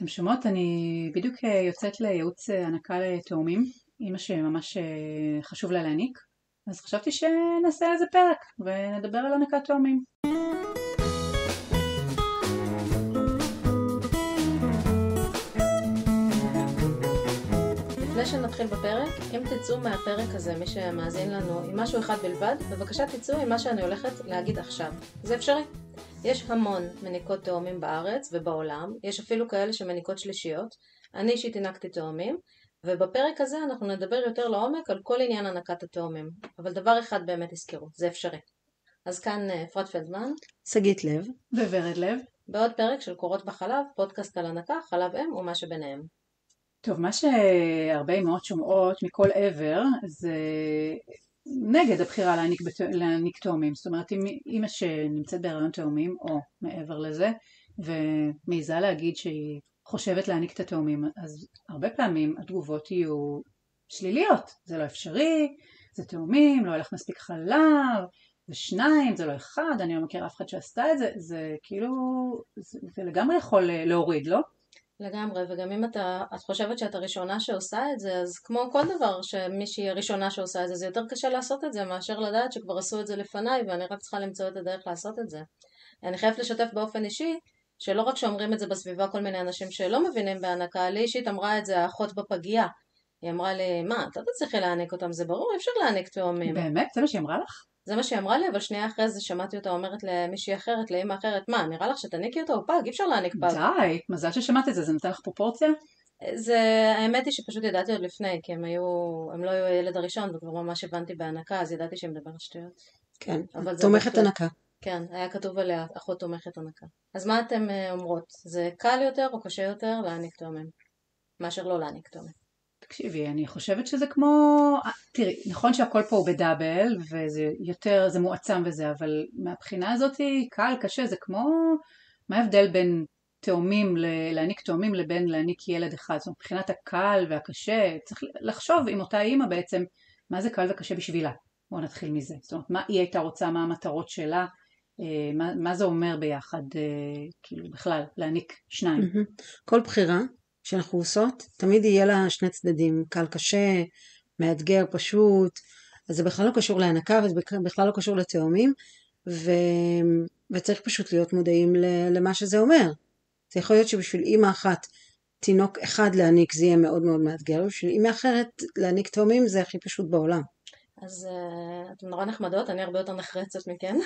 אתם שומעות, אני בדיוק יוצאת לייעוץ הנקה לתאומים, אמא שממש חשוב לה להניק, אז חשבתי שנעשה על זה פרק ונדבר על הנקת תאומים. לפני שנתחיל בפרק, אם תצאו מהפרק הזה, מי שמאזין לנו, עם משהו אחד בלבד, בבקשה תצאו עם מה שאני הולכת להגיד עכשיו. זה אפשרי. יש המון מניקות תאומים בארץ ובעולם, יש אפילו כאלה שמניקות שלישיות. אני אישית הנקתי תאומים, ובפרק הזה אנחנו נדבר יותר לעומק על כל עניין הנקת התאומים. אבל דבר אחד באמת תזכרו, זה אפשרי. אז כאן אפרת פלדמן, שגית לב וורד לב. בעוד פרק של קורות בחלב, פודקאסט על הנקה, חלב אם ומה שביניהם. טוב, מה שהרבה אמהות שומעות מכל עבר זה נגד הבחירה להניק תאומים. זאת אומרת, אם אמא שנמצאת בהיריון תאומים או מעבר לזה ומעיזה להגיד שהיא חושבת להניק את התאומים, אז הרבה פעמים התגובות יהיו שליליות. זה לא אפשרי, זה תאומים, לא הולך מספיק חלב, זה שניים, זה לא אחד, אני לא מכירה אף אחד שעשתה את זה. זה כאילו, זה לגמרי יכול להוריד, לא? לגמרי, וגם אם את חושבת שאת הראשונה שעושה את זה, אז כמו כל דבר שמישהי הראשונה שעושה את זה, זה יותר קשה לעשות את זה מאשר לדעת שכבר עשו את זה לפניי ואני רק צריכה למצוא את הדרך לעשות את זה. אני חייבת לשתף באופן אישי, שלא רק שאומרים את זה בסביבה כל מיני אנשים שלא מבינים בהנקה, לי אישית אמרה את זה האחות בפגייה. היא אמרה לי, מה, אתה תצליחי להעניק אותם, זה ברור, אפשר להעניק תאומים. באמת? זה מה שהיא אמרה לך? זה מה שהיא אמרה לי, אבל שנייה אחרי זה שמעתי אותה אומרת למישהי אחרת, לאמא אחרת, מה, נראה לך שתניקי אותו? הוא פג, אי אפשר להעניק פג. די, מזל ששמעת את זה, זה נותן לך פרופורציה? האמת היא שפשוט ידעתי עוד לפני, כי הם לא היו הילד הראשון, וכבר ממש הבנתי בהנקה, אז ידעתי שהם מדבר שטויות. כן, תומכת הנקה. כן, היה כתוב עליה, אחות תומכת הנקה. אז מה אתם אומרות? זה קל יותר או קשה יותר להעניק תאומים? מאשר לא להעניק תאומים. תקשיבי, אני חושבת שזה כמו, תראי, נכון שהכל פה הוא בדאבל, וזה יותר, זה מועצם וזה, אבל מהבחינה הזאת קל, קשה, זה כמו, מה ההבדל בין תאומים, להעניק תאומים לבין להעניק ילד אחד? זאת אומרת, מבחינת הקל והקשה, צריך לחשוב עם אותה אימא בעצם, מה זה קל וקשה בשבילה. בואו נתחיל מזה. זאת אומרת, מה היא הייתה רוצה, מה המטרות שלה, מה זה אומר ביחד, כאילו בכלל, להעניק שניים. כל בחירה שאנחנו עושות, תמיד יהיה לה שני צדדים, קל קשה, מאתגר פשוט, אז זה בכלל לא קשור להנקה, וזה בכלל לא קשור לתאומים, וצריך פשוט להיות מודעים למה שזה אומר. זה יכול להיות שבשביל אמא אחת, תינוק אחד להניק זה יהיה מאוד מאוד מאתגר, ובשביל אמא אחרת להניק תאומים זה הכי פשוט בעולם. אז אתם נורא נחמדות, אני הרבה יותר נחרצת מכן.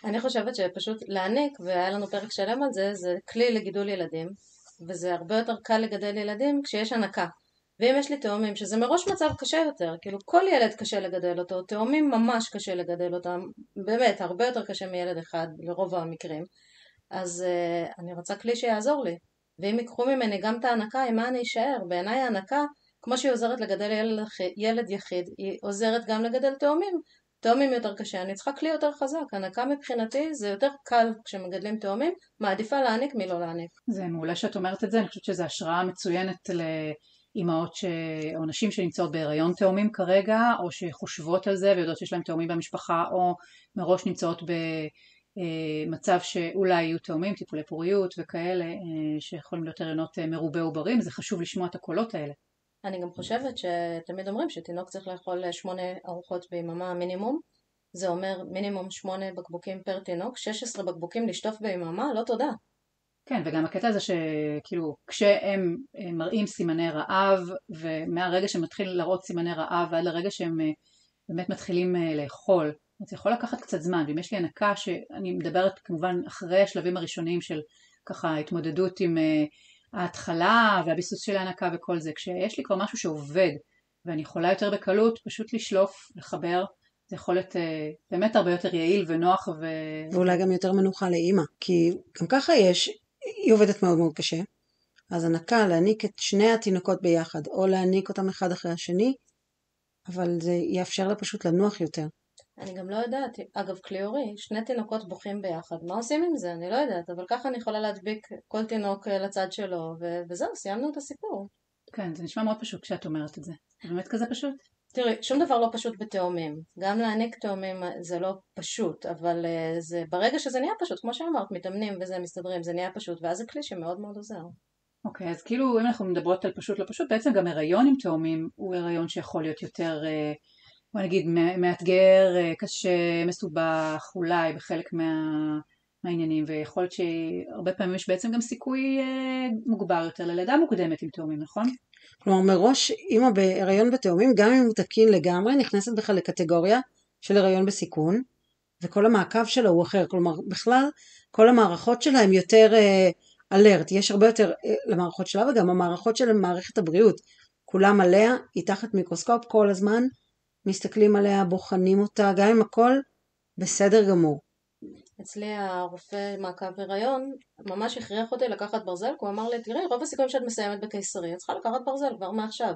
אני חושבת שפשוט להעניק, והיה לנו פרק שלם על זה, זה כלי לגידול ילדים, וזה הרבה יותר קל לגדל ילדים כשיש הנקה. ואם יש לי תאומים, שזה מראש מצב קשה יותר, כאילו כל ילד קשה לגדל אותו, תאומים ממש קשה לגדל אותם, באמת, הרבה יותר קשה מילד אחד לרוב המקרים, אז אני רוצה כלי שיעזור לי. ואם יקחו ממני גם את ההנקה, עם מה אני אשאר? בעיניי ההנקה, כמו שהיא עוזרת לגדל ילד יחיד, היא עוזרת גם לגדל תאומים. תאומים יותר קשה, אני צריכה כלי יותר חזק. הנקה מבחינתי זה יותר קל כשמגדלים תאומים, מעדיפה להעניק מלא להעניק. זה מעולה שאת אומרת את זה, אני חושבת שזו השראה מצוינת לאמהות או נשים שנמצאות בהיריון תאומים כרגע, או שחושבות על זה ויודעות שיש להם תאומים במשפחה, או מראש נמצאות במצב שאולי יהיו תאומים, טיפולי פוריות וכאלה, שיכולים להיות הריונות מרובי עוברים. זה חשוב לשמוע את הקולות האלה. אני גם חושבת שתמיד אומרים שתינוק צריך לאכול 8 ארוחות ביממה מינימום. זה אומר מינימום 8 בקבוקים פר תינוק, 16 בקבוקים לשטוף ביממה, לא תודה. כן, וגם הקטע הזה שכאילו כשהם מראים סימני רעב, ומהרגע שמתחיל להראות סימני רעב ועד לרגע שהם באמת מתחילים לאכול, זה יכול לקחת קצת זמן. ואם יש לי הנקה, שאני מדברת כמובן אחרי השלבים הראשונים של ככה התמודדות עם ההתחלה והביסוס של ההנקה וכל זה, כשיש לי כבר משהו שעובד ואני יכולה יותר בקלות פשוט לשלוף, לחבר, זה יכול להיות באמת הרבה יותר יעיל ונוח ואולי גם יותר מנוחה לאמא, כי גם ככה היא עובדת מאוד מאוד קשה, אז הנקה להעניק את שני התינוקות ביחד או להעניק אותם אחד אחרי השני, אבל זה יאפשר לה פשוט לנוח יותר. אני גם לא יודעת, אגב קליורי, 2 תינוקות בוכים ביחד, מה עושים עם זה? אני לא יודעת, אבל ככה אני יכולה להדביק כל תינוק לצד שלו, וזהו, סיימנו את הסיפור. כן, זה נשמע מאוד פשוט כשאת אומרת את זה. זה באמת כזה פשוט? תראי, שום דבר לא פשוט בתאומים. גם להעניק תאומים זה לא פשוט, אבל ברגע שזה נהיה פשוט, כמו שאמרת, מתאמנים וזה מסתדרים, זה נהיה פשוט, ואז זה כלי שמאוד מאוד עוזר. אוקיי, אז כאילו אם אנחנו מדברות על פשוט לא פשוט, בעצם גם הריון עם תאומים הוא הריון שיכול להיות יותר, בוא נגיד, מאתגר, קשה, מסובך, אולי בחלק מהעניינים, ויכול להיות שהרבה פעמים יש בעצם גם סיכוי מוגבר יותר ללידה מוקדמת עם תאומים, נכון? כלומר מראש אימא בהיריון בתאומים, גם אם הוא תקין לגמרי, נכנסת בכלל לקטגוריה של הריון בסיכון, וכל המעקב שלה הוא אחר. כלומר בכלל כל המערכות שלה הן יותר אלרט, יש הרבה יותר למערכות שלה, וגם המערכות של מערכת הבריאות כולם עליה, היא תחת מיקרוסקופ כל הזמן, מסתכלים עליה, בוחנים אותה, גם אם הכל בסדר גמור. אצלי הרופא מעקב הריון ממש הכריח אותי לקחת ברזל, כי הוא אמר לי, תראי, רוב הסיכויים שאת מסיימת בקיסרי, את צריכה לקחת ברזל כבר מעכשיו.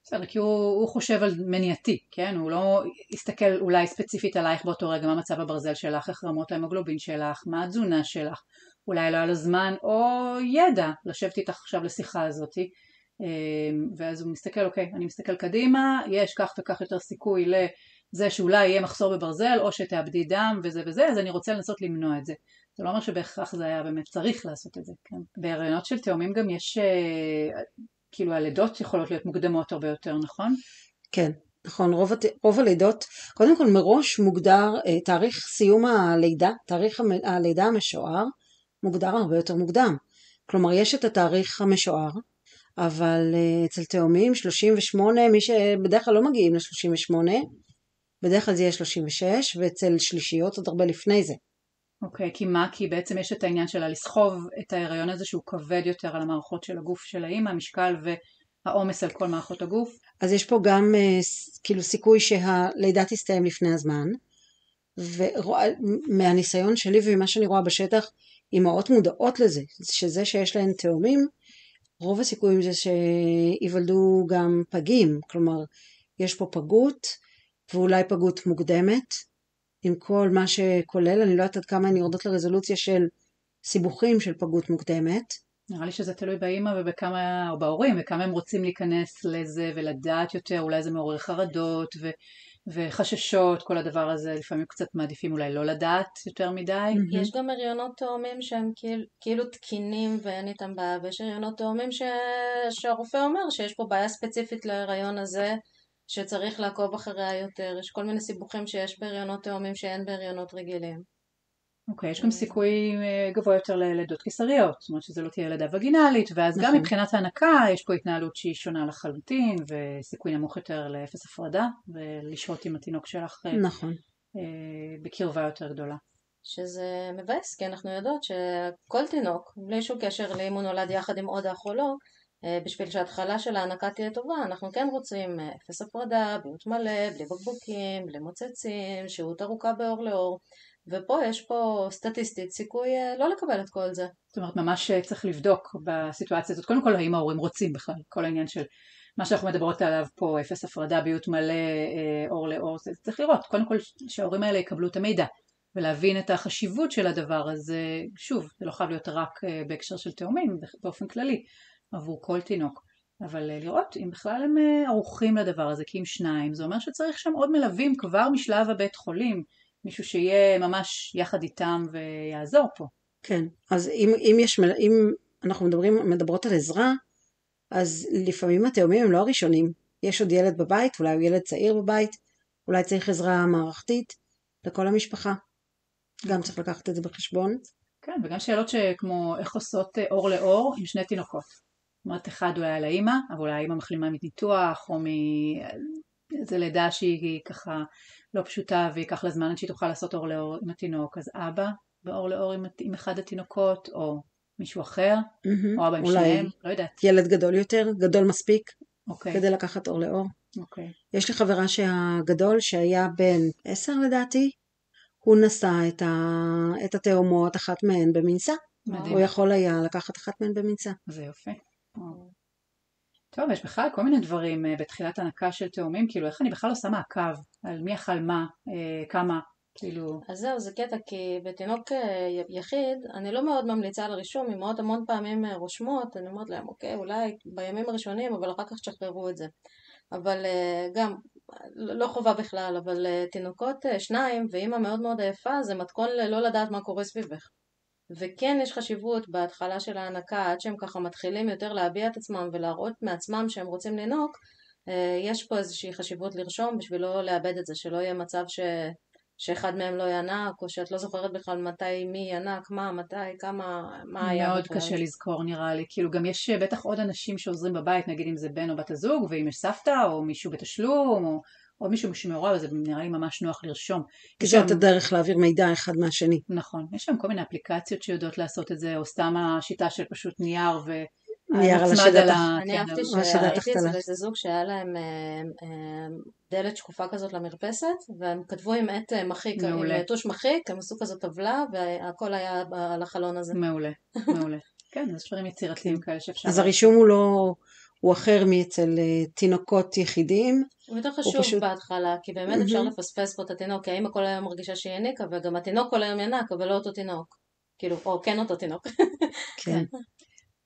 בסדר, כי הוא חושב על מניעתי, כן? הוא לא יסתכל אולי ספציפית עלייך באותו רגע, מה מצב הברזל שלך, איך רמות ההמוגלובין שלך, מה התזונה שלך, אולי לא היה לו זמן או ידע לשבת איתך עכשיו לשיחה הזאתי, ואז הוא מסתכל, אוקיי, אני מסתכל קדימה, יש כך וכך יותר סיכוי לזה שאולי יהיה מחסור בברזל או שתאבדי דם וזה וזה, אז אני רוצה לנסות למנוע את זה. זה לא אומר שבהכרח זה היה באמת צריך לעשות את זה, כן? בהריונות של תאומים גם יש כאילו הלידות יכולות להיות מוקדמות הרבה יותר, נכון? כן, נכון, רוב הלידות, קודם כל מראש מוגדר תאריך סיום הלידה, תאריך הלידה המשוער, מוגדר הרבה יותר מוקדם. כלומר יש את התאריך המשוער, אבל אצל תאומים 38, מי שבדרך כלל לא מגיעים ל-38, בדרך כלל זה יהיה 36, ואצל שלישיות עוד הרבה לפני זה. אוקיי, כי מה? כי בעצם יש את העניין שלה לסחוב את ההיריון הזה שהוא כבד יותר על המערכות של הגוף של האמא, המשקל והעומס על כל מערכות הגוף. אז יש פה גם כאילו סיכוי שהלידה תסתיים לפני הזמן, ומהניסיון שלי וממה שאני רואה בשטח, אמהות מודעות לזה, שזה שיש להן תאומים, רוב הסיכויים זה שיוולדו גם פגים, כלומר יש פה פגות, ואולי פגות מוקדמת, עם כל מה שכולל, אני לא יודעת עד כמה הן יורדות לרזולוציה של סיבוכים של פגות מוקדמת. נראה לי שזה תלוי באמא ובכמה, או בהורים, וכמה הם רוצים להיכנס לזה ולדעת יותר, אולי זה מעורר חרדות וחששות, כל הדבר הזה, לפעמים קצת מעדיפים אולי לא לדעת יותר מדי. יש גם הריונות תאומים שהם כאילו תקינים ואין איתם בעיה, ויש הריונות תאומים שהרופא אומר שיש פה בעיה ספציפית להריון הזה, שצריך לעקוב אחריה יותר. יש כל מיני סיבוכים שיש בהריונות תאומים שאין בהריונות רגילים. אוקיי, יש גם סיכוי גבוה יותר ללידות קיסריות, זאת אומרת שזה לא תהיה לידה וגינלית, ואז גם מבחינת ההנקה יש פה התנהלות שהיא שונה לחלוטין, וסיכוי נמוך יותר לאפס הפרדה, ולשהות עם התינוק שלך נכון. בקרבה יותר גדולה. שזה מבאס, כי אנחנו יודעות שכל תינוק, בלי שום קשר לאם הוא נולד יחד עם עוד אח או לא, בשביל שההתחלה של ההנקה תהיה טובה, אנחנו כן רוצים אפס הפרדה, בריאות מלא, בלי בקבוקים, בלי מוצצים, שהות ארוכה באור לאור, ופה יש פה סטטיסטית סיכוי לא לקבל את כל זה. זאת אומרת, ממש צריך לבדוק בסיטואציה הזאת, קודם כל האם ההורים רוצים בכלל, כל העניין של מה שאנחנו מדברות עליו פה, אפס הפרדה, בריאות מלא, אור לאור, צריך לראות, קודם כל שההורים האלה יקבלו את המידע, ולהבין את החשיבות של הדבר הזה, שוב, זה לא חייב להיות רק בהקשר של תאומים, באופן כללי, עבור כל תינוק, אבל לראות אם בכלל הם ערוכים לדבר הזה, כי אם שניים, זה אומר שצריך שם עוד מלווים כבר משלב הבית חולים, מישהו שיהיה ממש יחד איתם ויעזור פה. כן, אז אם אנחנו מדברות על עזרה, אז לפעמים התאומים הם לא הראשונים, יש עוד ילד בבית, אולי הוא ילד צעיר בבית, אולי צריך עזרה מערכתית לכל המשפחה, גם צריך לקחת את זה בחשבון. כן, וגם שאלות שכמו איך עושות אור לאור עם שני תינוקות. זאת אומרת, אחד אולי על האמא, אבל אולי האמא מחלימה מניתוח, או מאיזה לידה שהיא ככה לא פשוטה, ויקח לה זמן עד שהיא תוכל לעשות אור לאור עם התינוק, אז אבא באור לאור עם אחד התינוקות, או מישהו אחר, או אבא עם שניהם, לא יודעת. ילד גדול יותר, גדול מספיק, אוקיי. כדי לקחת אור לאור. אוקיי. יש לי חברה שהגדול שהיה בן 10 לדעתי, הוא נשא את התאומות, אחת מהן במנסה. מדהים. הוא יכול היה לקחת אחת מהן במנסה. זה יופי. טוב, יש בכלל כל מיני דברים בתחילת הנקה של תאומים, כאילו איך אני בכלל עושה מעקב על מי אכל מה, כמה, כאילו... אז זהו, זה קטע, כי בתינוק יחיד, אני לא מאוד ממליצה על רישום, אמהות המון פעמים רושמות, אני אומרת להם, אוקיי, אולי בימים הראשונים, אבל אחר כך תשחררו את זה. אבל גם, לא חובה בכלל, אבל תינוקות שניים, ואמא מאוד מאוד עייפה, זה מתכון ללא לדעת מה קורה סביבך. וכן יש חשיבות בהתחלה של ההנקה, עד שהם ככה מתחילים יותר להביע את עצמם ולהראות מעצמם שהם רוצים לנהוג, יש פה איזושהי חשיבות לרשום בשביל לא לאבד את זה, שלא יהיה מצב שאחד מהם לא ינק, או שאת לא זוכרת בכלל מתי מי ינק, מה, מתי, כמה, מה היה מאוד בכלל. קשה לזכור נראה לי, כאילו גם יש בטח עוד אנשים שעוזרים בבית, נגיד אם זה בן או בת הזוג, ואם יש סבתא או מישהו בתשלום, או עוד מישהו שמעורב, זה נראה לי ממש נוח לרשום. יש את הדרך להעביר מידע אחד מהשני. נכון, יש שם כל מיני אפליקציות שיודעות לעשות את זה, או סתם השיטה של פשוט נייר נייר על מוצמד השדת אני אהבתי שהייתי אצל איזה זוג שהיה להם דלת שקופה כזאת למרפסת, והם כתבו עם עט מחיק, עם טוש מחיק, הם עשו כזאת טבלה, והכל היה על החלון הזה. מעולה, מעולה. כן, אז דברים יצירתיים כאלה שאפשר. אז הרישום הוא אחר מאצל תינוקות יחידים. הוא יותר חשוב בהתחלה, כי באמת אפשר לפספס פה את התינוק, כי האמא כל היום מרגישה שהיא יניקה, וגם התינוק כל היום ינק, אבל לא אותו תינוק. כאילו, או כן אותו תינוק. כן.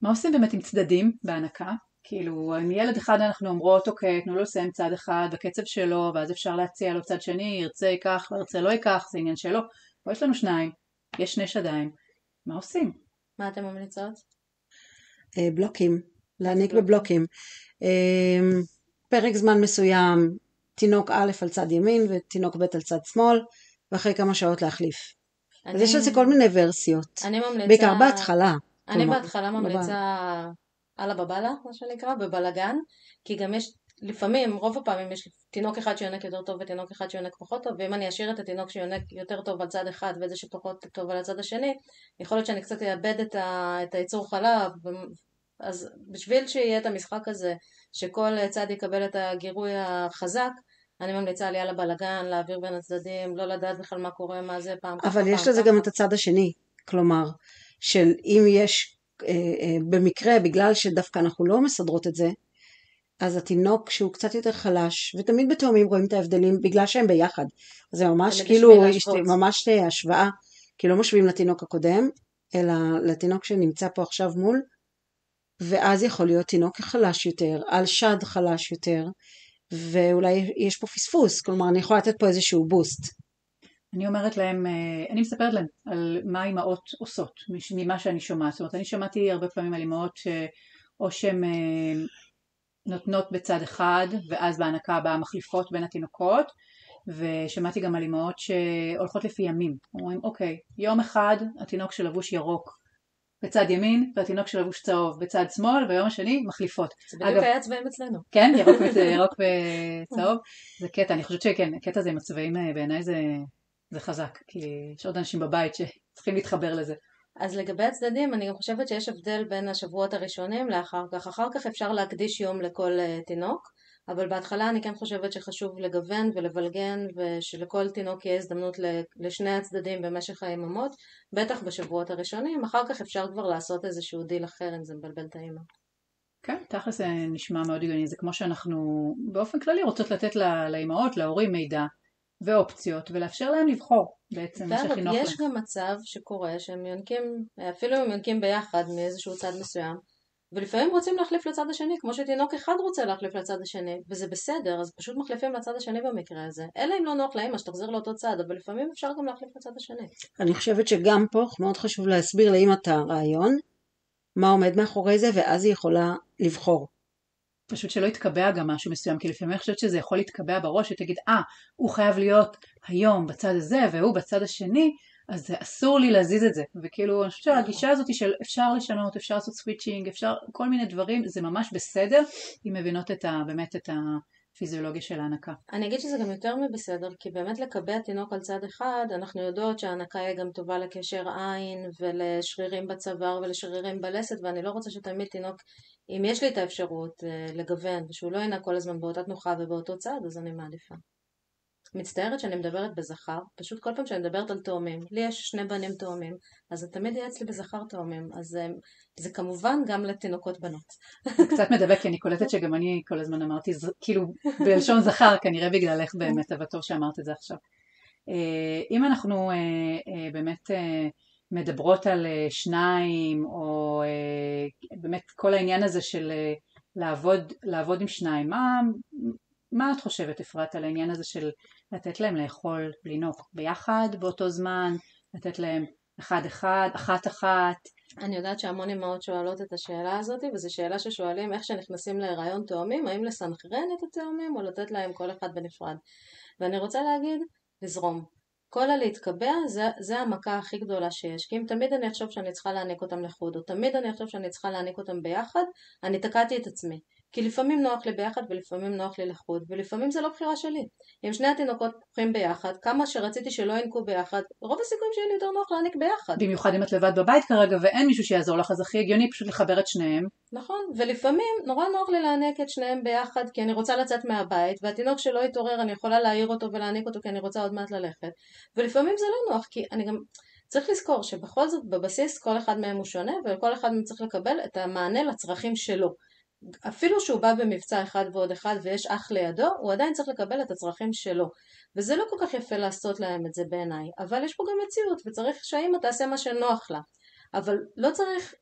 מה עושים באמת עם צדדים בהנקה? כאילו, עם ילד אחד אנחנו אומרות, אוקיי, תנו לו לסיים צד אחד בקצב שלו, ואז אפשר להציע לו צד שני, ירצה ייקח, לא ירצה לא ייקח, זה עניין שלו. פה יש לנו שניים, יש שני שדיים. מה עושים? מה אתם ממליצות? בלוקים, להעניק בבלוקים. פרק זמן מסוים, תינוק א' על צד ימין ותינוק ב' על צד שמאל, ואחרי כמה שעות להחליף. אז יש לזה כל מיני ורסיות. אני ממליצה... בעיקר בהתחלה. אני בהתחלה ממליצה על הבבלה, מה שנקרא, בבלגן, כי גם יש, לפעמים, רוב הפעמים יש תינוק אחד שיונק יותר טוב ותינוק אחד שיונק פחות טוב, ואם אני אשאיר את התינוק שיונק יותר טוב על צד אחד וזה שפחות טוב על הצד השני, יכול להיות שאני קצת אאבד את היצור חלב, אז בשביל שיהיה את המשחק הזה, שכל צד יקבל את הגירוי החזק, אני ממליצה עלייה לבלגן, להעביר בין הצדדים, לא לדעת בכלל מה קורה, מה זה פעם ככה. אבל יש לזה גם את הצד השני, כלומר, של אם יש במקרה, בגלל שדווקא אנחנו לא מסדרות את זה, אז התינוק שהוא קצת יותר חלש, ותמיד בתאומים רואים את ההבדלים בגלל שהם ביחד. אז זה ממש כאילו, ממש השוואה, כי לא משווים לתינוק הקודם, אלא לתינוק שנמצא פה עכשיו מול, ואז יכול להיות תינוק חלש יותר, על שד חלש יותר, ואולי יש פה פספוס, כלומר אני יכולה לתת פה איזשהו בוסט. אני אומרת להם, אני מספרת להם על מה האמהות עושות, ממה שאני שומעת. זאת אומרת, אני שמעתי הרבה פעמים על אמהות או שהן נותנות בצד אחד, ואז בהנקה הבאה מחליפות בין התינוקות, ושמעתי גם על אמהות שהולכות לפי ימים. אומרים, אוקיי, יום אחד התינוק שלבוש ירוק בצד ימין, והתינוק שלבוש צהוב בצד שמאל, ויום השני מחליפות. זה בדיוק היה צבעים אצלנו. כן, ירוק וצהוב. זה קטע, אני חושבת שכן, הקטע הזה עם הצבעים בעיניי זה חזק, כי יש עוד אנשים בבית שצריכים להתחבר לזה. אז לגבי הצדדים, אני גם חושבת שיש הבדל בין השבועות הראשונים לאחר כך. אחר כך אפשר להקדיש יום לכל תינוק, אבל בהתחלה אני כן חושבת שחשוב לגוון ולבלגן, ושלכל תינוק יהיה הזדמנות לשני הצדדים במשך היממות, בטח בשבועות הראשונים. אחר כך אפשר כבר לעשות איזשהו דיל אחר אם זה מבלבל את האמא. כן, תכל'ס זה נשמע מאוד הגיוני, זה כמו שאנחנו באופן כללי רוצות לתת לאמהות, להורים מידע ואופציות, ולאפשר להם לבחור בעצם מה שהכי נוח להם. יש גם מצב שקורה שהם יונקים, אפילו הם יונקים ביחד מאיזשהו צד מסוים, ולפעמים רוצים להחליף לצד השני, כמו שתינוק אחד רוצה להחליף לצד השני, וזה בסדר, אז פשוט מחליפים לצד השני במקרה הזה. אלא אם לא נוח לאמא שתחזיר לאותו צד, אבל לפעמים אפשר גם להחליף לצד השני. אני חושבת שגם פה מאוד חשוב להסביר לאמא את הרעיון, מה עומד מאחורי זה, ואז היא יכולה לבחור. פשוט שלא יתקבע גם משהו מסוים, כי לפעמים אני חושבת שזה יכול להתקבע בראש, ותגיד, הוא חייב להיות היום בצד הזה, והוא בצד השני, אז אסור לי להזיז את זה. וכאילו, אני חושבת שהגישה הזאת של אפשר לשנות, אפשר לעשות סוויצ'ינג, אפשר כל מיני דברים, זה ממש בסדר, אם מבינות באמת את הפיזיולוגיה של ההנקה. אני אגיד שזה גם יותר מבסדר, כי באמת לקבע תינוק על צד אחד, אנחנו יודעות שההנקה היא גם טובה לקשר עין, ולשרירים בצוואר ולשרירים בלסת, ואני לא רוצה שתמיד תינוק, אם יש לי את האפשרות לגוון, ושהוא לא ינק כל הזמן באותה תנוחה ובאותו צד, אז אני מעדיפה. מצטערת שאני מדברת בזכר, פשוט כל פעם שאני מדברת על תאומים, לי יש שני בנים תאומים, אז זה תמיד יהיה אצלי בזכר תאומים, אז זה כמובן גם לתינוקות בנות. זה קצת מדבק, כי אני קולטת שגם אני כל הזמן אמרתי, כאילו בלשון זכר, כנראה בגללך באמת, אבל טוב שאמרת את זה עכשיו. אם אנחנו באמת מדברות על שניים, או באמת כל העניין הזה של לעבוד עם שניים, מה את חושבת אפרת על העניין הזה של לתת להם לאכול לינוק ביחד באותו זמן, לתת להם אחד אחד, אחת אחת. אני יודעת שהמון אמהות שואלות את השאלה הזאת, וזו שאלה ששואלים איך שנכנסים להיריון תאומים, האם לסנכרן את התאומים או לתת להם כל אחד בנפרד. ואני רוצה להגיד, לזרום. כל הלהתקבע זה המכה הכי גדולה שיש, כי אם תמיד אני אחשוב שאני צריכה להעניק אותם לחוד, או תמיד אני אחשוב שאני צריכה להעניק אותם ביחד, אני תקעתי את עצמי. כי לפעמים נוח לי ביחד ולפעמים נוח לי לחוד, ולפעמים זה לא בחירה שלי. אם שני התינוקות פוחים ביחד, כמה שרציתי שלא ינקו ביחד, רוב הסיכויים שיהיה לי יותר נוח להעניק ביחד. במיוחד אם את לבד בבית כרגע ואין מישהו שיעזור לך, אז הכי הגיוני פשוט לחבר את שניהם. נכון, ולפעמים נורא נוח לי להעניק את שניהם ביחד כי אני רוצה לצאת מהבית, והתינוק שלא יתעורר אני יכולה להעיר אותו ולהעניק אותו כי אני רוצה עוד מעט ללכת, ולפעמים זה לא נוח כי אני גם צריך לזכור שבכל זאת בבסיס כל אחד מהם הוא שונה וכל אחד מהם צריך לקבל את המענה לצרכים שלו. אפילו שהוא בא במבצע אחד ועוד אחד ויש אח לידו, הוא עדיין צריך לקבל את הצרכים שלו. וזה לא כל כך יפה לעשות להם את זה בעיניי, אבל יש פה גם מציאות וצריך שהאמא תעשה מה שנוח לה. אבל לא צריך,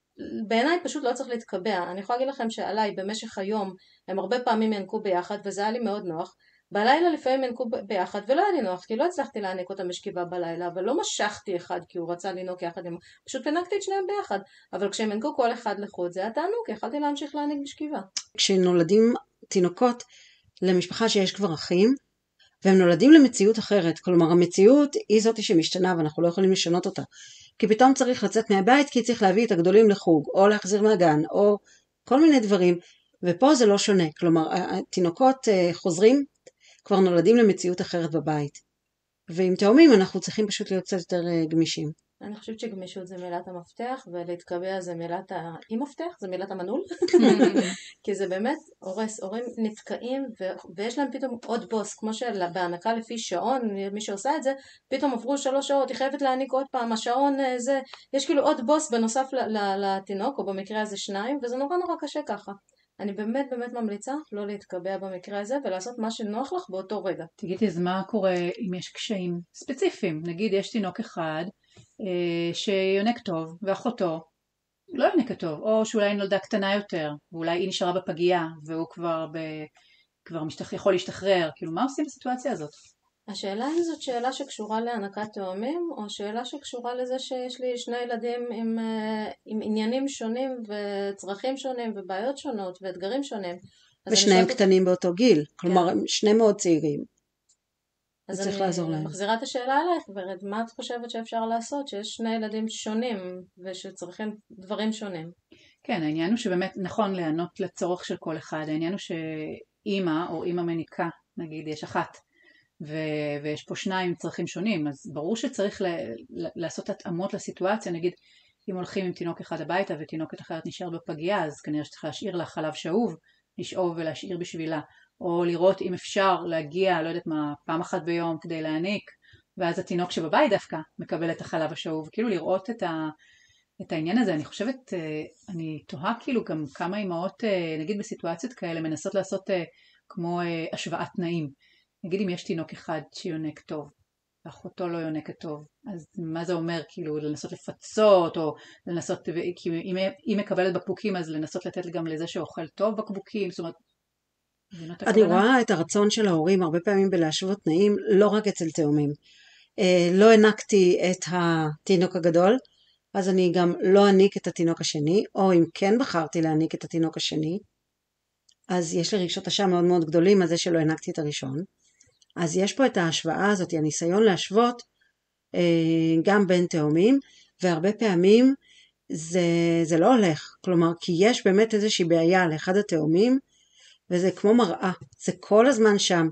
בעיניי פשוט לא צריך להתקבע. אני יכולה להגיד לכם שעליי במשך היום הם הרבה פעמים ינקו ביחד וזה היה לי מאוד נוח. בלילה לפעמים ינקו ביחד ולא היה לי נוח כי לא הצלחתי להעניק אותם בשכיבה בלילה, אבל לא משכתי אחד כי הוא רצה לנוק יחד עם... פשוט פינקתי את שניהם ביחד, אבל כשהם ינקו כל אחד לחוד זה היה תענוג, כי יכלתי להמשיך להעניק בשכיבה. כשנולדים תינוקות למשפחה שיש כבר אחים, והם נולדים למציאות אחרת, כלומר המציאות היא זאת שמשתנה ואנחנו לא יכולים לשנות אותה, כי פתאום צריך לצאת מהבית כי צריך להביא את הגדולים לחוג, או להחזיר מהגן, או כל מיני דברים, ופה זה לא שונה, כלומר התינוקות חוזרים, כבר נולדים למציאות אחרת בבית, ועם תאומים אנחנו צריכים פשוט להיות קצת יותר גמישים. אני חושבת שגמישות זה מילת המפתח, ולהתקבע זה מילת האי-מפתח, זה מילת המנעול. כי זה באמת הורס, הורים נתקעים, ויש להם פתאום עוד בוס, כמו שבהענקה לפי שעון, מי שעושה את זה, פתאום עברו 3 שעות, היא חייבת להעניק עוד פעם, השעון זה, יש כאילו עוד בוס בנוסף לתינוק, או במקרה הזה 2, וזה נורא נורא קשה ככה. אני באמת באמת ממליצה לא להתקבע במקרה הזה ולעשות מה שנוח לך באותו רגע. תגידי, אז מה קורה אם יש קשיים ספציפיים? נגיד יש תינוק אחד שיונק טוב ואחותו לא יונקת טוב, או שאולי נולדה קטנה יותר ואולי היא נשארה בפגייה והוא כבר יכול להשתחרר. כאילו, מה עושים בסיטואציה הזאת? השאלה אם זאת שאלה שקשורה להענקת תאומים, או שאלה שקשורה לזה שיש לי 2 ילדים עם עניינים שונים וצרכים שונים ובעיות שונות ואתגרים שונים. ושניהם קטנים באותו גיל, כלומר הם שניהם מאוד צעירים. אז צריך לעזור להם. אני מחזירה את השאלה אלייך, ורד, מה את חושבת שאפשר לעשות שיש 2 ילדים שונים ושצריכים דברים שונים? כן, העניין הוא שבאמת נכון לענות לצורך של כל אחד. העניין הוא שאמא או אמא מניקה, נגיד יש אחת, ויש פה 2 צרכים שונים, אז ברור שצריך לעשות התאמות לסיטואציה. נגיד אם הולכים עם תינוק אחד הביתה ותינוקת אחרת נשאר בפגייה, אז כנראה שצריך להשאיר לה חלב שאוב, לשאוב ולהשאיר בשבילה, או לראות אם אפשר להגיע, לא יודעת מה, פעם אחת ביום כדי להעניק, ואז התינוק שבבית דווקא מקבל את החלב השאוב, כאילו לראות את העניין הזה. אני חושבת, אני תוהה כאילו גם כמה אמהות, נגיד בסיטואציות כאלה, מנסות לעשות כמו השוואת תנאים. נגיד אם יש תינוק אחד שיונק טוב, ואחותו לא יונקת טוב, אז מה זה אומר? כאילו לנסות לפצות, או לנסות, כי אם היא מקבלת בקבוקים, אז לנסות לתת גם לזה שאוכל טוב בקבוקים. זאת אומרת, אני רואה את הרצון של ההורים הרבה פעמים בלהשוות תנאים, לא רק אצל תאומים. לא הענקתי את התינוק הגדול, אז אני גם לא אעניק את התינוק השני, או אם כן בחרתי להעניק את התינוק השני, אז יש לי רגשות אשם מאוד מאוד גדולים על זה שלא הענקתי את הראשון. אז יש פה את ההשוואה הזאת, הניסיון להשוות גם בין תאומים, והרבה פעמים זה לא הולך, כלומר כי יש באמת איזושהי בעיה לאחד התאומים, וזה כמו מראה, זה כל הזמן שם,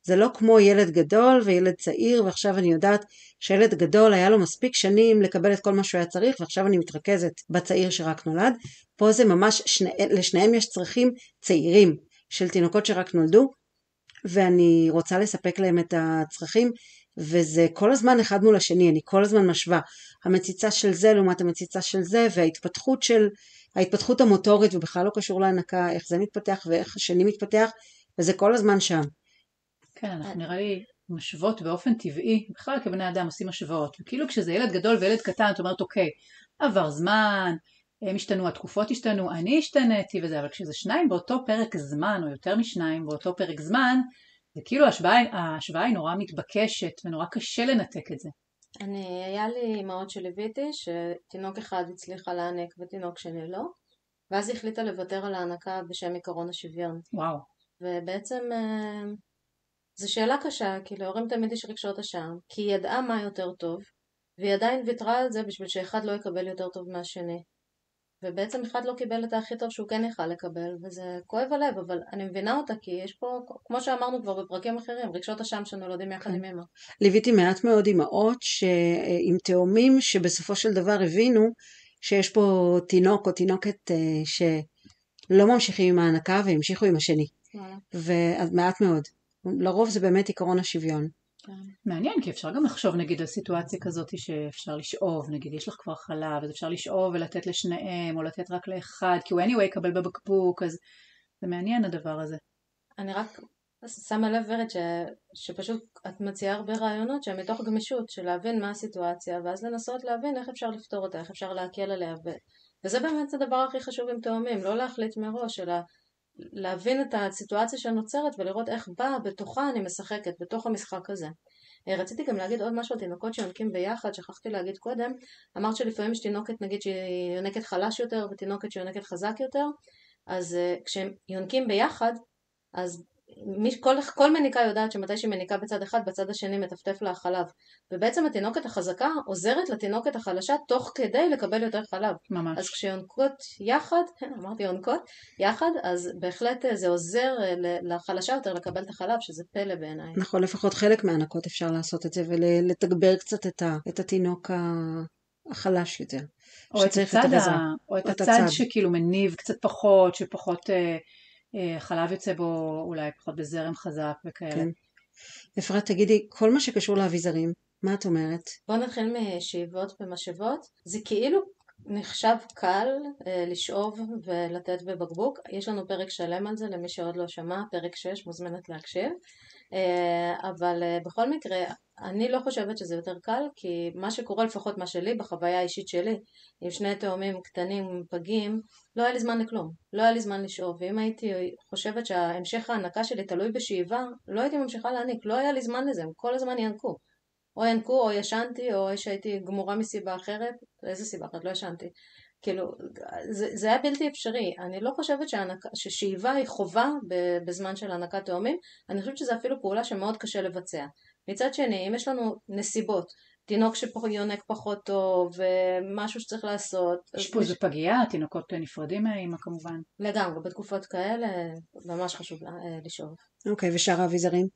זה לא כמו ילד גדול וילד צעיר, ועכשיו אני יודעת שילד גדול היה לו מספיק שנים לקבל את כל מה שהוא היה צריך, ועכשיו אני מתרכזת בצעיר שרק נולד. פה זה ממש, לשניהם יש צרכים צעירים של תינוקות שרק נולדו, ואני רוצה לספק להם את הצרכים, וזה כל הזמן אחד מול השני, אני כל הזמן משווה, המציצה של זה לעומת המציצה של זה, וההתפתחות המוטורית, ובכלל לא קשור להנקה, איך זה מתפתח ואיך השני מתפתח, וזה כל הזמן שם. כן, אנחנו נראה לי משוות באופן טבעי, בכלל כבני אדם עושים משוואות, וכאילו כשזה ילד גדול וילד קטן, את אומרת אוקיי, עבר זמן, הם השתנו, התקופות השתנו, אני השתניתי וזה, אבל כשזה 2 באותו פרק זמן, או יותר מ2 באותו פרק זמן, זה כאילו ההשוואה היא נורא מתבקשת, ונורא קשה לנתק את זה. היה לי אמהות שליוויתי, שתינוק אחד הצליחה להעניק ותינוק שני לא, ואז היא החליטה לוותר על ההענקה בשם עקרון השוויון. וואו. ובעצם זו שאלה קשה, כי להורים תמיד יש רגשות אשם, כי היא ידעה מה יותר טוב, והיא עדיין ויתרה על זה בשביל שאחד לא יקבל יותר טוב מהשני. ובעצם אחד לא קיבל את הכי טוב שהוא כן יכל לקבל, וזה כואב הלב, אבל אני מבינה אותה, כי יש פה, כמו שאמרנו כבר בפרקים אחרים, רגשות אשם שנולדים יחד עם אמא. ליוויתי מעט מאוד אמהות עם תאומים שבסופו של דבר הבינו שיש פה תינוק או תינוקת שלא ממשיכים עם ההענקה והמשיכו עם השני. ומעט מאוד. לרוב זה באמת עקרון השוויון. מעניין, כי אפשר גם לחשוב נגיד על סיטואציה כזאת שאפשר לשאוב, נגיד יש לך כבר חלב, אז אפשר לשאוב ולתת לשניהם, או לתת רק לאחד, כי הוא anyway יקבל בבקבוק, אז זה מעניין הדבר הזה. אני רק שמה לב ורד שפשוט את מציעה הרבה רעיונות שהם מתוך גמישות, של להבין מה הסיטואציה, ואז לנסות להבין איך אפשר לפתור אותה, איך אפשר להקל עליה, וזה באמת הדבר הכי חשוב עם תאומים, לא להחליט מראש, אלא להבין את הסיטואציה שנוצרת ולראות איך בה בתוכה אני משחקת, בתוך המשחק הזה. רציתי גם להגיד עוד משהו על תינוקות שיונקים ביחד, שכחתי להגיד קודם, אמרת שלפעמים יש תינוקת נגיד שהיא יונקת חלש יותר ותינוקת שיונקת חזק יותר, אז כשהם יונקים ביחד, אז כל מניקה יודעת שמתי שהיא מניקה בצד אחד, בצד השני מטפטף לה החלב. ובעצם התינוקת החזקה עוזרת לתינוקת החלשה תוך כדי לקבל יותר חלב. ממש. אז כשיונקות יחד, אמרתי יונקות, יחד, אז בהחלט זה עוזר לחלשה יותר לקבל את החלב, שזה פלא בעיניי. נכון, לפחות חלק מהענקות אפשר לעשות את זה, ולתגבר קצת את התינוק החלש יותר. או את הצד שכאילו מניב קצת פחות, שפחות חלב יוצא בו אולי פחות בזרם חזק וכאלה. כן. אפרת, תגידי, כל מה שקשור לאביזרים, מה את אומרת? בוא נתחיל משאיבות ומשאבות. זה כאילו נחשב קל לשאוב ולתת בבקבוק. יש לנו פרק שלם על זה, למי שעוד לא שמע, פרק 6, מוזמנת להקשיב. אבל בכל מקרה, אני לא חושבת שזה יותר קל, כי מה שקורה לפחות מה שלי, בחוויה האישית שלי, עם שני תאומים קטנים פגים, לא היה לי זמן לכלום, לא היה לי זמן לשאוב, ואם הייתי חושבת שההמשך ההנקה שלי תלוי בשאיבה, לא הייתי ממשיכה להעניק, לא היה לי זמן לזה, הם כל הזמן ינקו. או ינקו, או ישנתי, או שהייתי גמורה מסיבה אחרת, איזה סיבה אחרת, לא ישנתי. כאילו, זה היה בלתי אפשרי. אני לא חושבת ששאיבה היא חובה בזמן של הנקת תאומים, אני חושבת שזו אפילו פעולה שמאוד קשה לבצע. מצד שני, אם יש לנו נסיבות, תינוק שיונק פחות טוב, ומשהו שצריך לעשות. אשפוז בפגייה, תינוקות נפרדים מהאמא כמובן. לגמרי, בתקופות כאלה, ממש חשוב לשאוב. אוקיי, ושאר האביזרים?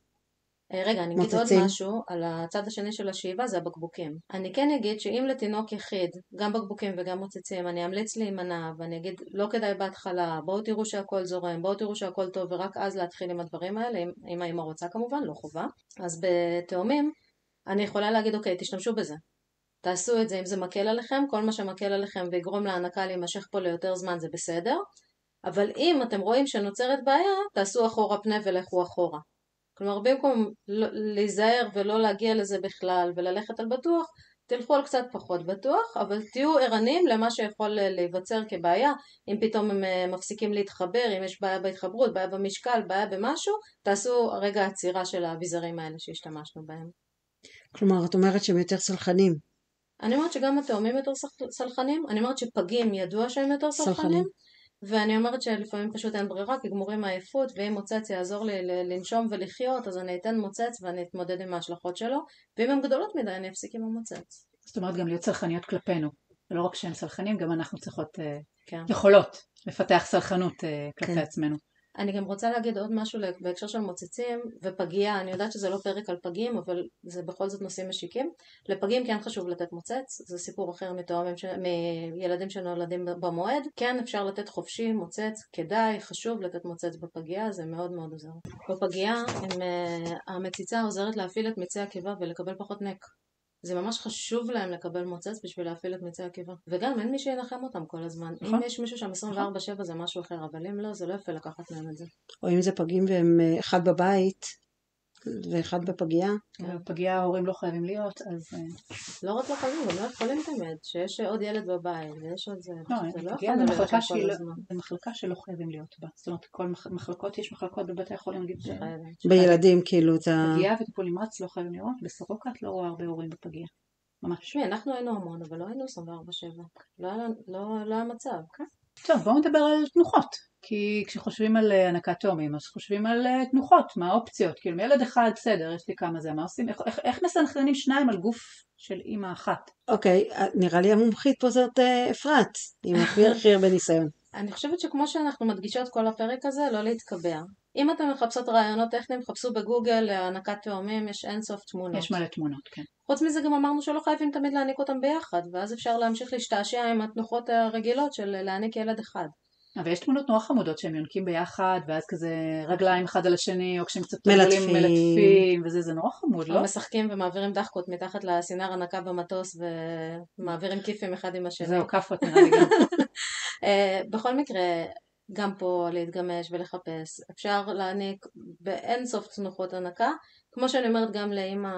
רגע, אני אגיד עוד משהו על הצד השני של השאיבה, זה הבקבוקים. אני כן אגיד שאם לתינוק יחיד, גם בקבוקים וגם מוצצים, אני אמליץ להימנע, ואני אגיד לא כדאי בהתחלה, בואו תראו שהכל זורם, בואו תראו שהכל טוב, ורק אז להתחיל עם הדברים האלה, אם האמא רוצה כמובן, לא חובה. אז בתאומים, אני יכולה להגיד, אוקיי, תשתמשו בזה. תעשו את זה, אם זה מקל עליכם, כל מה שמקל עליכם ויגרום להנקה להימשך פה ליותר זמן זה בסדר, אבל אם אתם רואים שנוצרת בעיה, תעשו אחורה פנה ולכו אחורה. כלומר, במקום להיזהר ולא להגיע לזה בכלל וללכת על בטוח, תלכו על קצת פחות בטוח, אבל תהיו ערניים למה שיכול להיווצר כבעיה. אם פתאום הם מפסיקים להתחבר, אם יש בעיה בהתחברות, בעיה במשקל, בעיה במשהו, תעשו רגע עצירה של האביזרים האלה שהשתמשנו בהם. כלומר, את אומרת שהם יותר סלחנים. אני אומרת שגם התאומים יותר סלחנים, אני אומרת שפגים ידוע שהם יותר סלחנים. ואני אומרת שלפעמים פשוט אין ברירה, כי גמורים מעייפות, ואם מוצץ יעזור לי לנשום ולחיות, אז אני אתן מוצץ ואני אתמודד עם ההשלכות שלו, ואם הן גדולות מדי אני אפסיק עם המוצץ. זאת אומרת גם להיות סלחניות כלפינו, ולא רק שהם סלחנים, גם אנחנו צריכות, יכולות לפתח סלחנות כלפי עצמנו. אני גם רוצה להגיד עוד משהו בהקשר של מוצצים ופגייה, אני יודעת שזה לא פרק על פגים, אבל זה בכל זאת נושאים משיקים. לפגים כן חשוב לתת מוצץ, זה סיפור אחר מילדים שנולדים במועד. כן אפשר לתת חופשי, מוצץ, כדאי, חשוב לתת מוצץ בפגייה, זה מאוד מאוד עוזר. בפגייה המציצה עוזרת להפעיל את מיצי הקיבה ולקבל פחות נק. זה ממש חשוב להם לקבל מוצץ בשביל להפעיל את מיצי הקיבה. וגם אין מי שינחם אותם כל הזמן. אם יש מישהו שם 24/7 זה משהו אחר, אבל אם לא, זה לא יפה לקחת להם את זה. או אם זה פגים והם אחד בבית ואחד בפגייה. בפגייה ההורים לא חייבים להיות, אז... לא רק לא חייבים, גם לא יכולים תמיד, שיש עוד ילד בבית ויש עוד זה. לא, פגייה זה מחלקה שלא חייבים להיות בה. זאת אומרת, כל מחלקות, יש מחלקות בבתי החולים, נגיד... בילדים כאילו... פגייה וטיפול נמרץ לא חייבים לראות, בסורוקה את לא רואה הרבה הורים בפגייה. ממש. תשמעי, אנחנו היינו המון, אבל לא היינו 24/7. לא היה מצב. טוב, בואו נדבר על תנוחות, כי כשחושבים על הנקת תאומים, אז חושבים על תנוחות, מה האופציות, כאילו מילד אחד, בסדר, יש לי כמה זה, מה עושים, איך מסנכרנים שניים על גוף של אימא אחת? אוקיי, נראה לי המומחית פה זאת אפרת, עם הכי הרבה ניסיון. אני חושבת שכמו שאנחנו מדגישות כל הפרק הזה, לא להתקבע. אם אתם מחפשות רעיונות טכניים, חפשו בגוגל הענקת תאומים, יש אינסוף תמונות. יש מלא תמונות, כן. חוץ מזה גם אמרנו שלא חייבים תמיד להעניק אותם ביחד, ואז אפשר להמשיך להשתעשע עם התנוחות הרגילות של להעניק ילד אחד. אבל יש תמונות נורא חמודות שהם יונקים ביחד, ואז כזה רגליים אחד על השני, או כשהם קצת מלטפים. מלטפים, וזה, זה נורא חמוד, לא? או משחקים ומעבירים דחקות מתחת לסינר הנקה במטוס, ומעבירים כיפים אחד עם השני. זהו, כאפות נראה לי גם. בכל מקרה, גם פה להתגמש ולחפש. אפשר להעניק באין סוף תנוחות הנקה, כמו שאני אומרת גם לאמא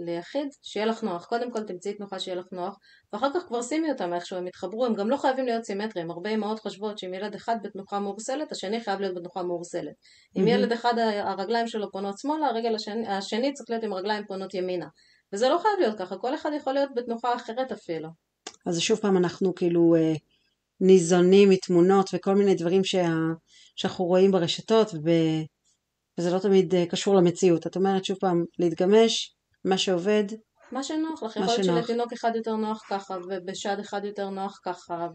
ליחיד, שיהיה לך נוח. קודם כל תמצאי תנוחה שיהיה לך נוח, ואחר כך כבר שימי אותם איכשהו, הם יתחברו, הם גם לא חייבים להיות סימטריים. הרבה אמהות חושבות שאם ילד אחד בתנוחה מאורסלת, השני חייב להיות בתנוחה מאורסלת. אם ילד אחד הרגליים שלו פונות שמאלה, הרגל השני צריך להיות עם רגליים פונות ימינה. וזה לא חייב להיות ככה, כל אחד יכול להיות בתנוחה אחרת אפילו. אז שוב פעם אנחנו כאילו ניזונים מתמונות וכל מיני דברים שאנחנו רואים ברשתות, וזה לא תמיד קשור למציאות. את אומרת שוב פעם, להתגמש, מה שעובד. מה שנוח לך, יכול להיות שלתינוק אחד יותר נוח ככה, ובשד אחד יותר נוח ככה,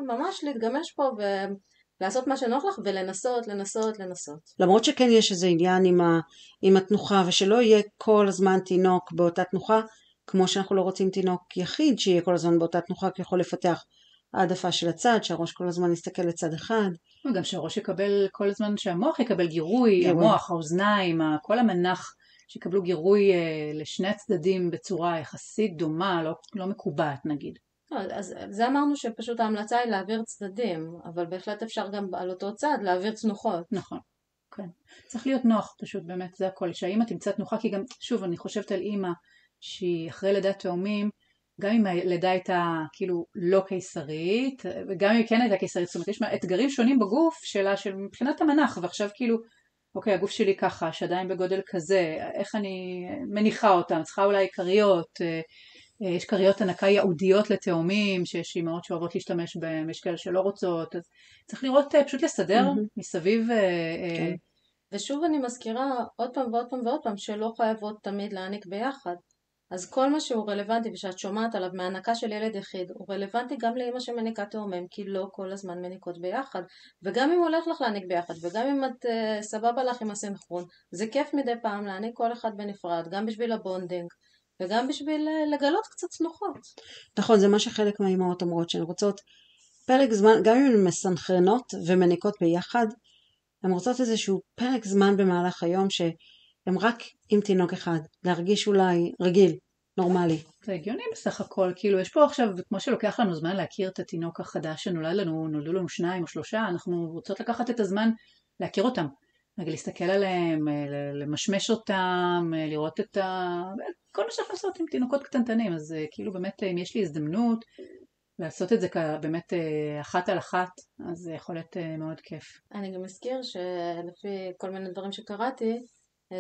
ממש להתגמש פה ולעשות מה שנוח לך, ולנסות, לנסות, לנסות. למרות שכן יש איזה עניין עם התנוחה, ושלא יהיה כל הזמן תינוק באותה תנוחה, כמו שאנחנו לא רוצים תינוק יחיד שיהיה כל הזמן באותה תנוחה, כי יכול לפתח העדפה של הצד, שהראש כל הזמן יסתכל לצד אחד. וגם שהראש יקבל כל הזמן, שהמוח יקבל גירוי, המוח, האוזניים, כל המנח שיקבלו גירוי לשני הצדדים בצורה יחסית דומה, לא מקובעת נגיד. אז זה אמרנו שפשוט ההמלצה היא להעביר צדדים, אבל בהחלט אפשר גם על אותו צד להעביר תנוחות. נכון, כן. צריך להיות נוח פשוט, באמת זה הכל, שהאמא תמצא תנוחה, כי גם, שוב, אני חושבת על אמא שהיא אחרי לידת תאומים, גם אם הלידה הייתה כאילו לא קיסרית, וגם אם היא כן הייתה קיסרית, זאת אומרת, יש אתגרים שונים בגוף שלה, של מבחינת המנח, ועכשיו כאילו, אוקיי, הגוף שלי ככה, שדיים בגודל כזה, איך אני מניחה אותם, צריכה אולי קריות, יש קריות הנקה ייעודיות לתאומים, שיש אימהות שאוהבות להשתמש בהם, יש כאלה שלא רוצות, אז צריך לראות, פשוט לסדר מסביב. כן. ושוב אני מזכירה עוד פעם ועוד פעם ועוד פעם, שלא חייבות תמיד להעניק ביחד. אז כל מה שהוא רלוונטי ושאת שומעת עליו מהענקה של ילד יחיד, הוא רלוונטי גם לאמא שמניקה תאומים, כי לא כל הזמן מניקות ביחד. וגם אם הולך לך להעניק ביחד, וגם אם את סבבה לך עם הסנכרון, זה כיף מדי פעם להעניק כל אחד בנפרד, גם בשביל הבונדינג, וגם בשביל לגלות קצת תנוחות. נכון, זה מה שחלק מהאמהות אומרות, שהן רוצות פרק זמן, גם אם הן מסנכרנות ומניקות ביחד, הן רוצות איזשהו פרק זמן במהלך היום שהם רק עם תינוק אחד, להרגיש אולי רגיל, נורמלי. זה הגיוני בסך הכל, כאילו יש פה עכשיו, כמו שלוקח לנו זמן להכיר את התינוק החדש שנולד לנו, נולדו לנו 2 או 3, אנחנו רוצות לקחת את הזמן להכיר אותם, להסתכל עליהם, למשמש אותם, לראות את כל מה שאנחנו לעשות עם תינוקות קטנטנים, אז כאילו באמת אם יש לי הזדמנות לעשות את זה באמת אחת על אחת, אז זה יכול להיות מאוד כיף. אני גם מזכיר שלפי כל מיני דברים שקראתי,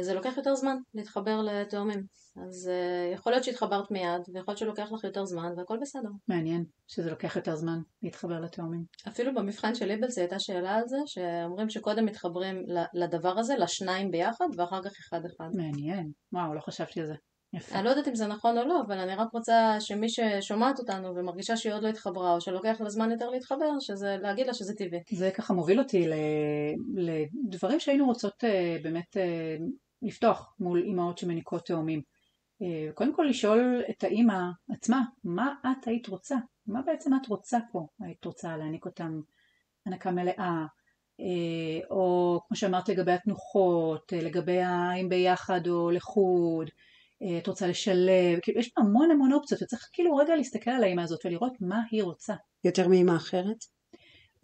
זה לוקח יותר זמן להתחבר לתאומים. אז יכול להיות שהתחברת מיד, ויכול להיות שלוקח לך יותר זמן, והכל בסדר. מעניין שזה לוקח יותר זמן להתחבר לתאומים. אפילו במבחן של ליבלס הייתה שאלה על זה, שאומרים שקודם מתחברים לדבר הזה, לשניים ביחד, ואחר כך אחד אחד. מעניין. וואו, לא חשבתי על זה. יפה. אני לא יודעת אם זה נכון או לא, אבל אני רק רוצה שמי ששומעת אותנו ומרגישה שהיא עוד לא התחברה, או שלוקח לה זמן יותר להתחבר, להגיד לה שזה טבעי. זה ככה מוביל אותי לדברים שהיינו רוצות באמת לפתוח מול אימהות שמניקות תאומים. קודם כל לשאול את האימא עצמה, מה את היית רוצה? מה בעצם את רוצה פה? היית רוצה להניק אותם הנקה מלאה, או כמו שאמרת לגבי התנוחות, לגבי האם ביחד או לחוד, את רוצה לשלב, כאילו יש פה המון אופציות, וצריך כאילו רגע להסתכל על האמא הזאת ולראות מה היא רוצה. יותר מאמא אחרת?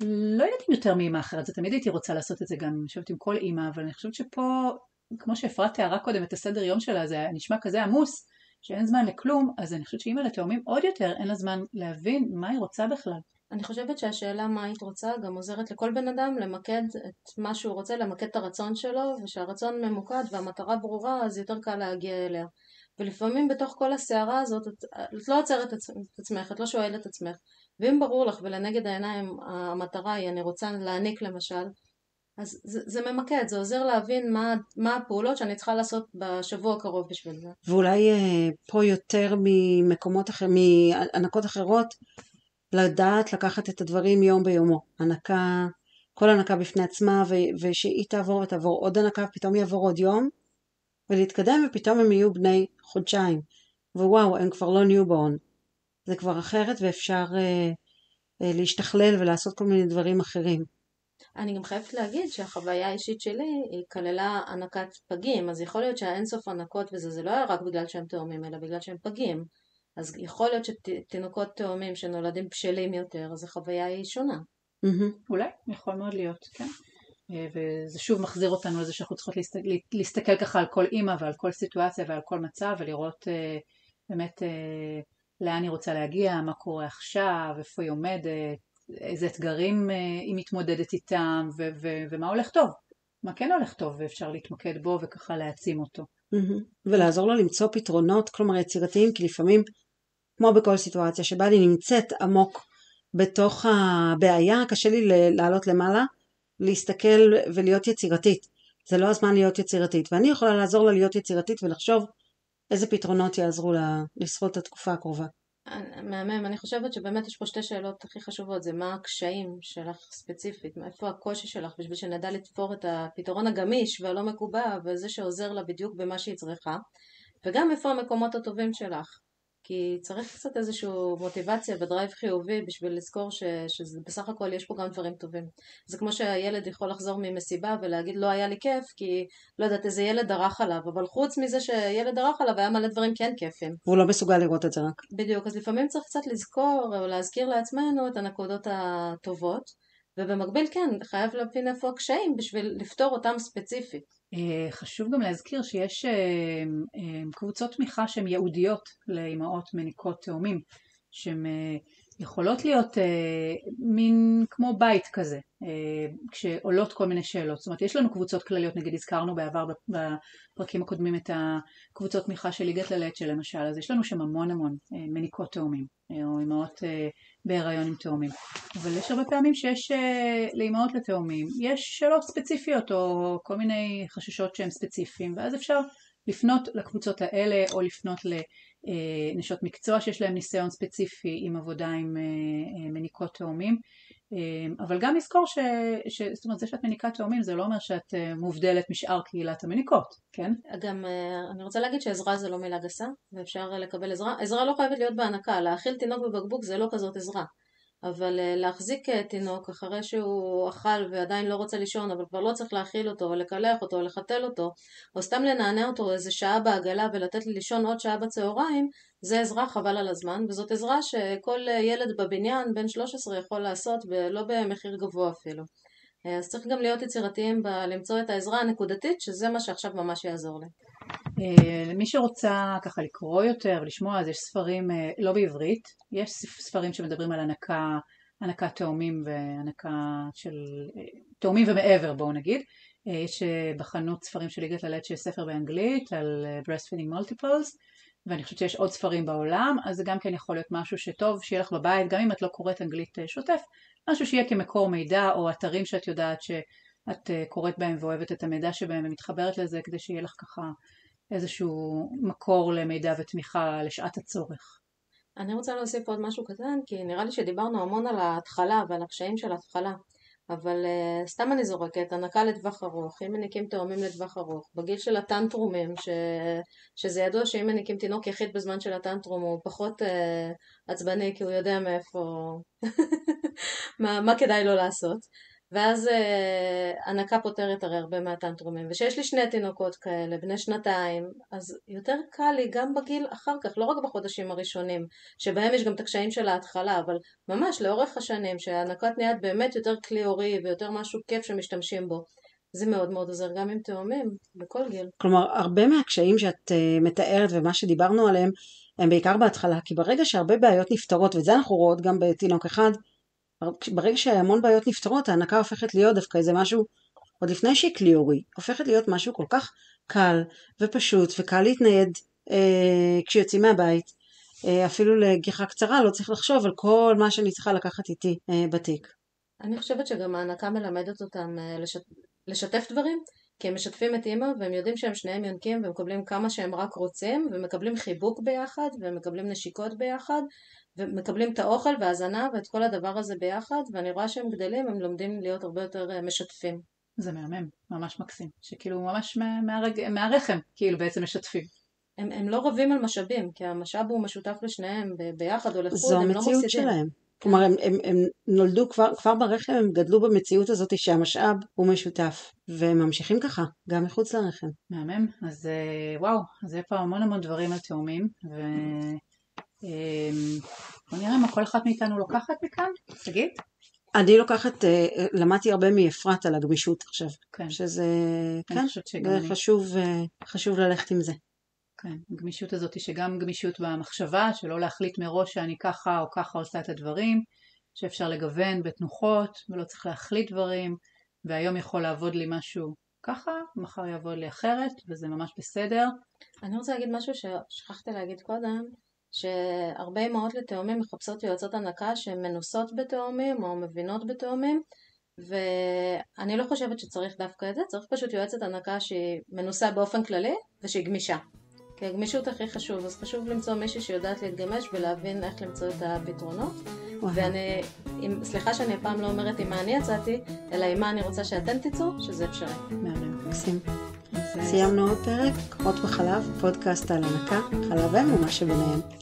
לא יודעת אם יותר מאמא אחרת, זה תמיד הייתי רוצה לעשות את זה גם, אני חושבת עם כל אמא, אבל אני חושבת שפה, כמו שאפרת תיארה קודם את הסדר יום שלה, זה נשמע כזה עמוס, שאין זמן לכלום, אז אני חושבת שאמא לתאומים עוד יותר, אין לה זמן להבין מה היא רוצה בכלל. אני חושבת שהשאלה מה היית רוצה גם עוזרת לכל בן אדם למקד את מה שהוא רוצה, למקד את הרצון שלו, ושהרצון ממוקד והמטרה ברורה, אז יותר קל להגיע אליה. ולפעמים בתוך כל הסערה הזאת את לא עוצרת את עצמך, את לא שואלת את עצמך, ואם ברור לך ולנגד העיניים המטרה היא אני רוצה להעניק למשל, אז זה ממקד, זה עוזר להבין מה הפעולות שאני צריכה לעשות בשבוע הקרוב בשביל זה. ואולי פה יותר ממקומות מהנקות אחרות, לדעת לקחת את הדברים יום ביומו. כל הנקה בפני עצמה, ושהיא תעבור ותעבור עוד הנקה, פתאום יעבור עוד יום, ולהתקדם, ופתאום הם יהיו בני חודשיים. ווואו, הם כבר לא ניובורן. זה כבר אחרת, ואפשר להשתכלל ולעשות כל מיני דברים אחרים. אני גם חייבת להגיד שהחוויה האישית שלי היא כללה הנקת פגים, אז יכול להיות שהאינסוף הנקות וזה לא היה רק בגלל שהם תאומים, אלא בגלל שהם פגים. אז יכול להיות שתינוקות תאומים שנולדים בשלים יותר, אז החוויה היא שונה. אולי, יכול מאוד להיות, כן. וזה שוב מחזיר אותנו לזה שאנחנו צריכות להסתכל ככה על כל אימא ועל כל סיטואציה ועל כל מצב, ולראות באמת לאן היא רוצה להגיע, מה קורה עכשיו, איפה היא עומדת, איזה אתגרים היא מתמודדת איתם, ומה הולך טוב, מה כן הולך טוב, ואפשר להתמקד בו וככה להעצים אותו. ולעזור לו למצוא פתרונות, כלומר יצירתיים, כי לפעמים, כמו בכל סיטואציה שבה אני נמצאת עמוק בתוך הבעיה, קשה לי לעלות למעלה, להסתכל ולהיות יצירתית. זה לא הזמן להיות יצירתית, ואני יכולה לעזור לה להיות יצירתית ולחשוב איזה פתרונות יעזרו לה לשרוד את התקופה הקרובה. מהמם, אני חושבת שבאמת יש פה שתי שאלות הכי חשובות, זה מה הקשיים שלך ספציפית, איפה הקושי שלך, בשביל שנדע לתפור את הפתרון הגמיש והלא מקובע, וזה שעוזר לה בדיוק במה שהיא צריכה, וגם איפה המקומות הטובים שלך, כי צריך קצת איזושהי מוטיבציה ודרייב חיובי בשביל לזכור שבסך הכל יש פה גם דברים טובים. זה כמו שהילד יכול לחזור ממסיבה ולהגיד לא היה לי כיף, כי לא יודעת איזה ילד דרך עליו, אבל חוץ מזה שילד דרך עליו היה מלא דברים כן כיפים. הוא לא מסוגל לראות את זה רק. בדיוק, אז לפעמים צריך קצת לזכור או להזכיר לעצמנו את הנקודות הטובות, ובמקביל כן, חייב להבין איפה הקשיים בשביל לפתור אותם ספציפית. חשוב גם להזכיר שיש קבוצות תמיכה שהן ייעודיות לאימהות מניקות תאומים, שהן יכולות להיות מין כמו בית כזה, כשעולות כל מיני שאלות. זאת אומרת, יש לנו קבוצות כלליות, נגיד הזכרנו בעבר בפרקים הקודמים את הקבוצות תמיכה של ליגת ללט למשל, אז יש לנו שם המון מניקות תאומים, או אימהות בהיריון עם תאומים. אבל יש הרבה פעמים שיש לאימהות לתאומים, יש שאלות ספציפיות או כל מיני חששות שהם ספציפיים, ואז אפשר לפנות לקבוצות האלה או לפנות לנשות מקצוע שיש להם ניסיון ספציפי עם עבודה עם מניקות תאומים. אבל גם לזכור זאת אומרת, זה שאת מניקת תאומים זה לא אומר שאת מובדלת משאר קהילת המניקות, כן? גם אני רוצה להגיד שעזרה זה לא מילה גסה, ואפשר לקבל עזרה. עזרה לא חייבת להיות בהנקה, להאכיל תינוק בבקבוק זה לא כזאת עזרה. אבל להחזיק תינוק אחרי שהוא אכל ועדיין לא רוצה לישון, אבל כבר לא צריך להאכיל אותו, או לקלח אותו, או לחתל אותו, או סתם לנענע אותו איזה שעה בעגלה ולתת לי לישון עוד שעה בצהריים, זה עזרה חבל על הזמן, וזאת עזרה שכל ילד בבניין בין 13 יכול לעשות, ולא במחיר גבוה אפילו. אז צריך גם להיות יצירתיים למצוא את העזרה הנקודתית, שזה מה שעכשיו ממש יעזור לי. למי שרוצה ככה לקרוא יותר ולשמוע, אז יש ספרים, לא בעברית, יש ספרים שמדברים על הנקת תאומים והנקה של תאומים ומעבר, בואו נגיד. יש בחנות ספרים של ליגת ללט שיש ספר באנגלית על breastfeeding multiples, ואני חושבת שיש עוד ספרים בעולם, אז זה גם כן יכול להיות משהו שטוב שיהיה לך בבית, גם אם את לא קוראת אנגלית שוטף, משהו שיהיה כמקור מידע או אתרים שאת יודעת שאת קוראת בהם ואוהבת את המידע שבהם ומתחברת לזה, כדי שיהיה לך ככה איזשהו מקור למידע ותמיכה לשעת הצורך. אני רוצה להוסיף עוד משהו קטן, כי נראה לי שדיברנו המון על ההתחלה ועל הקשיים של ההתחלה, אבל סתם אני זורקת, הנקה לטווח ארוך, אם מניקים תאומים לטווח ארוך, בגיל של הטנטרומים, שזה ידוע שאם מניקים תינוק יחיד בזמן של הטנטרום, הוא פחות עצבני, כי הוא יודע מאיפה, מה כדאי לו לעשות. ואז הנקה פותרת הרי הרבה מהטנטרומים, ושיש לי 2 תינוקות כאלה, בני 2, אז יותר קל לי גם בגיל אחר כך, לא רק בחודשים הראשונים, שבהם יש גם את הקשיים של ההתחלה, אבל ממש לאורך השנים, שהנקת נהיית באמת יותר כלי הורי, ויותר משהו כיף שמשתמשים בו, זה מאוד מאוד עוזר גם עם תאומים, בכל גיל. כלומר, הרבה מהקשיים שאת מתארת ומה שדיברנו עליהם, הם בעיקר בהתחלה, כי ברגע שהרבה בעיות נפתרות, וזה אנחנו רואות גם בתינוק אחד, ברגע שהמון בעיות נפתרות, ההנקה הופכת להיות דווקא איזה משהו, עוד לפני שהיא כלי הורי, הופכת להיות משהו כל כך קל ופשוט, וקל להתנייד כשיוצאים מהבית, אפילו לגיחה קצרה, לא צריך לחשוב על כל מה שאני צריכה לקחת איתי בתיק. אני חושבת שגם ההנקה מלמדת אותם לשתף דברים, כי הם משתפים את אמא והם יודעים שהם שניהם יונקים ומקבלים כמה שהם רק רוצים, ומקבלים חיבוק ביחד ומקבלים נשיקות ביחד, ומקבלים את האוכל והזנה ואת כל הדבר הזה ביחד, ואני רואה שהם גדלים, הם לומדים להיות הרבה יותר משתפים. זה מהמם, ממש מקסים, שכאילו ממש מהרחם, כאילו בעצם משתפים. הם לא רבים על משאבים, כי המשאב הוא משותף לשניהם ביחד או לחוד, זו הם לא המציאות מפסידים. שלהם. כלומר, הם נולדו כבר ברחם, הם גדלו במציאות הזאת שהמשאב הוא משותף, והם ממשיכים ככה, גם מחוץ לרחם. מהמם, אז וואו, אז יהיה פה המון דברים על תאומים, בוא נראה מה כל אחת מאיתנו לוקחת מכאן, תגיד. אני לוקחת, למדתי הרבה מאפרת על הגמישות עכשיו, כן. שזה, אני כן, חושבת שגם זה אני. חשוב ללכת עם זה. כן, הגמישות הזאת היא שגם גמישות במחשבה, שלא להחליט מראש שאני ככה או ככה עושה את הדברים, שאפשר לגוון בתנוחות ולא צריך להחליט דברים, והיום יכול לעבוד לי משהו ככה, מחר יעבוד לי אחרת, וזה ממש בסדר. אני רוצה להגיד משהו ששכחתי להגיד קודם, שהרבה אמהות לתאומים מחפשות יועצות הנקה שהן מנוסות בתאומים או מבינות בתאומים, ואני לא חושבת שצריך דווקא את זה, צריך פשוט יועצת הנקה שהיא מנוסה באופן כללי ושהיא גמישה. כי הגמישות הכי חשוב, אז חשוב למצוא מישהי שיודעת להתגמש ולהבין איך למצוא את הפתרונות. ואני, סליחה שאני הפעם לא אומרת עם מה אני יצאתי, אלא עם מה אני רוצה שאתן תצאו, שזה אפשרי. מהמם. מקסים. סיימנו עוד פרק, קורות בחלב, פודקאסט על הנקה, חלב אם ומה שביניהם.